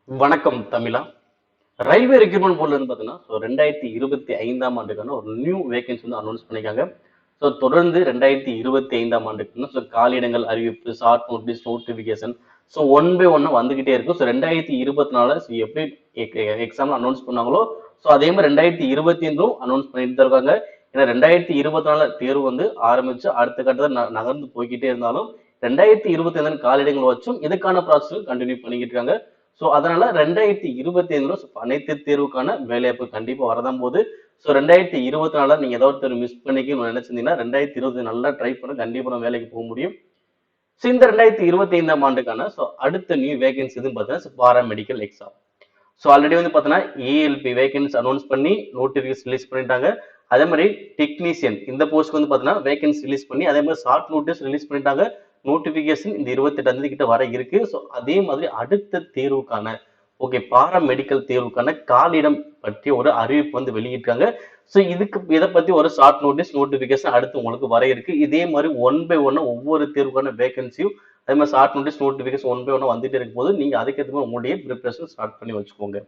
வணக்கம் தமிழா. Railway recruitment போர்ட்ல இருந்து பார்த்தீங்கன்னா 2025ஆம் ஆண்டுக்கான ஒரு நியூ வேகன்சி வந்து அனௌன்ஸ் பண்ணிருக்காங்க. தொடர்ந்து 2025ஆம் ஆண்டுக்கு காலியிடங்கள் அறிவிப்பு, short notice, notification one by ஒன்னா வந்துகிட்டே இருக்கும். 2024 எப்படி எக்ஸாம் அனௌன்ஸ் பண்ணாங்களோ அதே மாதிரி 2025 அனௌன்ஸ் பண்ணிட்டு தான் இருக்காங்க. ஏன்னா 2024 தேர்வு வந்து ஆரம்பிச்சு அடுத்த கட்டத்தை நகர்ந்து போய்கிட்டே இருந்தாலும் 2025 காலியிடங்கள் வச்சும் இதுக்கான ப்ராசஸ் கண்டினியூ பண்ணிக்கிட்டு இருக்காங்க. அதனால 2025 அனைத்து தேர்வுக்கான வேலைவாய்ப்பு கண்டிப்பா வரதான் போகுது. 2024 நீங்க ஏதாவது மிஸ் பண்ணிக்கணும்னு நினைச்சிருந்தீங்கன்னா 2020 நல்லா ட்ரை பண்ண கண்டிப்பா வேலைக்கு போக முடியும். இந்த 2025ஆம் ஆண்டுக்கான அடுத்த நியூ வேகன்சி எதுன்னு பார்த்தீங்கன்னா பாராமெடிக்கல் எக்ஸாம். ஆல்ரெடி வந்து பார்த்தீங்கன்னா ஏஎல்பி வேகன்சி அனௌன்ஸ் பண்ணி நோட்டிபிகேஷன் ரிலீஸ் பண்ணிட்டாங்க. அதே மாதிரி டெக்னீஷியன் இந்த போஸ்ட் வந்து பார்த்தீங்கன்னா வேகன்சி ரிலீஸ் பண்ணி அதே மாதிரி ஷார்ட் நோட்டீஸ் ரிலீஸ் பண்ணிட்டாங்க. நோட்டிபிகேஷன் இந்த 28 கிட்ட வர இருக்கு. அதே மாதிரி அடுத்த தேர்வுக்கான பாராமெடிக்கல் தேர்வுக்கான காலிடம் பற்றி ஒரு அறிவிப்பு வந்து வெளியிட்டாங்க. இதை பத்தி ஒரு ஷார்ட் நோட்டிபிகேஷன் அடுத்து உங்களுக்கு வர இருக்கு. இதே மாதிரி ஒன் பை ஒன்னா ஒவ்வொரு தேர்வுக்கான வேகன்சியும் அதே மாதிரி ஷார்ட் நோட்டிபிகேஷன் ஒன் பை ஒன்னா வந்துட்டு இருக்கும் போது நீங்க அதுக்கேற்ற மாதிரி உங்களுடைய ப்ரிப்பரேஷன் ஸ்டார்ட் பண்ணி வச்சுக்கோங்க.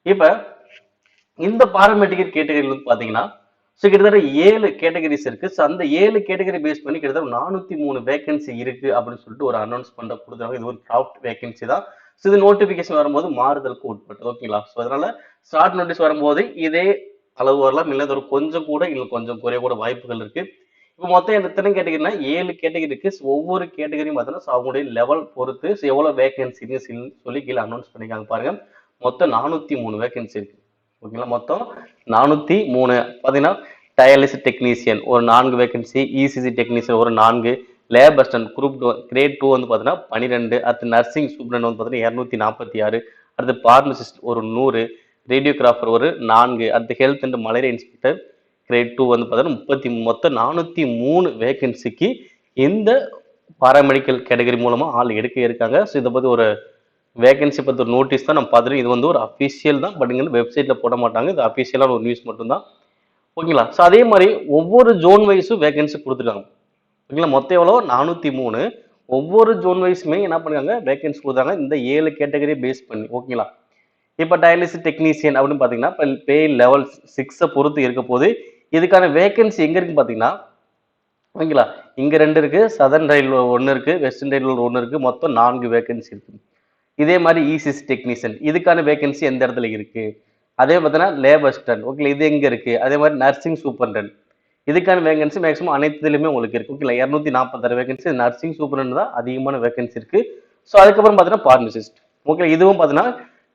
இப்ப இந்த பாராமெடிக்கல் கேட்டகரியில் வந்து பாத்தீங்கன்னா கிட்டத்தட்ட 7 கேட்டகரிஸ் இருக்கு. அந்த 7 கேட்டகரி பேஸ் பண்ணி கிட்டத்தட்ட 403 வேகன்சி இருக்கு அப்படின்னு சொல்லிட்டு ஒரு அனௌன்ஸ் பண்ண கொடுத்தாங்க. இது ஒரு டிராஃப்ட் வேகன்சி தான். இது நோட்டிபிகேஷன் வரும்போது மாறுதலுக்கு உட்பட்டு ஓகேங்களா. அதனால ஷார்ட் நோட்டீஸ் வரும்போது இதே அளவு வரலாம், இல்லை ஒரு கொஞ்சம் கூட இல்லை கொஞ்சம் குறைய கூட வாய்ப்புகள் இருக்கு. இப்போ மொத்தம் எத்தனை கேட்டகரினா 7 கேட்டகரி இருக்கு. ஒவ்வொரு கேட்டகரியும் பார்த்தீங்கன்னா அவங்களுடைய லெவல் பொறுத்து எவ்வளவு வேகன்சின்னு சொல்லி கீழே அனௌன்ஸ் பண்ணிக்காங்க பாருங்க. மொத்தம் 403 வேகன்சி இருக்கு ஓகேங்களா. மொத்தம் 403 பாத்தீங்கன்னா டயாலிசிஸ் டெக்னீஷியன் ஒரு 4 வேகன்சி, இசிசி டெக்னீஷியன் ஒரு 4, லேப் அசிஸ்டன்ட் குரூப் கிரேட் 2 வந்து பாத்தீங்கன்னா 12, அடுத்து நர்சிங் சூப்பரண்ட் வந்து பாத்தீங்கன்னா 246, அடுத்து பார்மசிஸ்ட் ஒரு 100, ரேடியோகிராஃபர் ஒரு 4, அடுத்து health and malaria inspector great 2 வந்து பாத்தீங்கன்னா மொத்தம் 403 வேகன்சிக்கு இந்த பாராமெடிக்கல் கேட்டகரி மூலமா ஆள் எடுக்க இருக்காங்க. இதை பத்தி ஒரு வேகன்சி பத்தி ஒரு நோட்டீஸ் தான் நம்ம பார்த்துட்டு, இது வந்து ஒரு அஃபிஷியல் தான், பட் இங்க வெப்சைட்ல போட மாட்டாங்க. இது அஃபிஷியலான ஒரு நியூஸ் மட்டும் தான் ஓகேங்களா. அதே மாதிரி ஒவ்வொரு ஜோன் வைஸும் வேகன்சி கொடுத்துருக்காங்க ஓகேங்களா. மொத்தம் எவ்வளோ 403. ஒவ்வொரு ஜோன் வைஸுமே என்ன பண்ணுறாங்க வேகன்சி கொடுத்தாங்க இந்த 7 கேட்டகரி பேஸ் பண்ணி ஓகேங்களா. இப்போ டயாலிசிஸ் டெக்னீஷியன் அப்படின்னு பார்த்தீங்கன்னா இப்போ பே லெவல் 6 பொறுத்து இருக்க போது இதுக்கான வேகன்சி எங்க இருக்குன்னு பார்த்தீங்கன்னா ஓகேங்களா. இங்க 2 இருக்கு, சதர்ன் ரயில்வே 1 இருக்கு, வெஸ்டர்ன் ரயில்வே 1 இருக்கு, மொத்தம் 4 வேகன்சி இருக்கு. இதே மாதிரி இசிசி டெக்னீஷியன் இதுக்கான வேகன்சி எந்த இடத்துல இருக்கு. அதே பார்த்தீங்கன்னா லேப் அசிஸ்டன்ட் ஓகே இது எங்க இருக்கு. அதே மாதிரி நர்சிங் சூப்பரண்ட் இதுக்கான வேகன்சி மேக்ஸிமம் அனைத்துலயுமே உங்களுக்கு இருக்கு ஓகே. 246 வேகன்சி நர்சிங் சூப்பரண்ட் தான் அதிகமான வேகன்சி இருக்கு. அதுக்கப்புறம் பார்த்தீங்கன்னா பார்மசிஸ்ட் ஓகே இதுவும் பார்த்தீங்கன்னா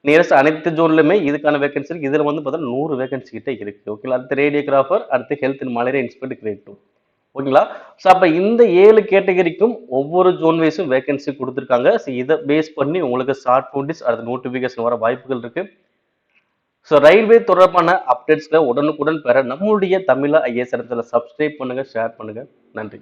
நியரஸ்ட் அனைத்து ஜோன்லுமே இதுக்கான வேகன்சி இருக்கு. இதுல வந்து பார்த்தீங்கன்னா 100 வேகன்சி கிட்ட இருக்கு ஓகே. அடுத்து ரேடியோகிராஃபர், அடுத்து health and malaria inspector great 2 ஓகேங்களா. அப்ப இந்த 7 கேட்டகரிக்கும் ஒவ்வொரு ஜோன் வைஸும் வேகன்சி கொடுத்துருக்காங்க. இதை பேஸ் பண்ணி உங்களுக்கு ஷார்ட் நோட்டீஸ் அடுத்த நோட்டிபிகேஷன் வர வாய்ப்புகள் இருக்கு. ரயில்வே தொடர்பான அப்டேட்ஸ்ல உடனுக்குடன் பெற நம்மளுடைய தமிழா ஐஏஎஸ் சப்ஸ்கிரைப் பண்ணுங்க, ஷேர் பண்ணுங்க. நன்றி.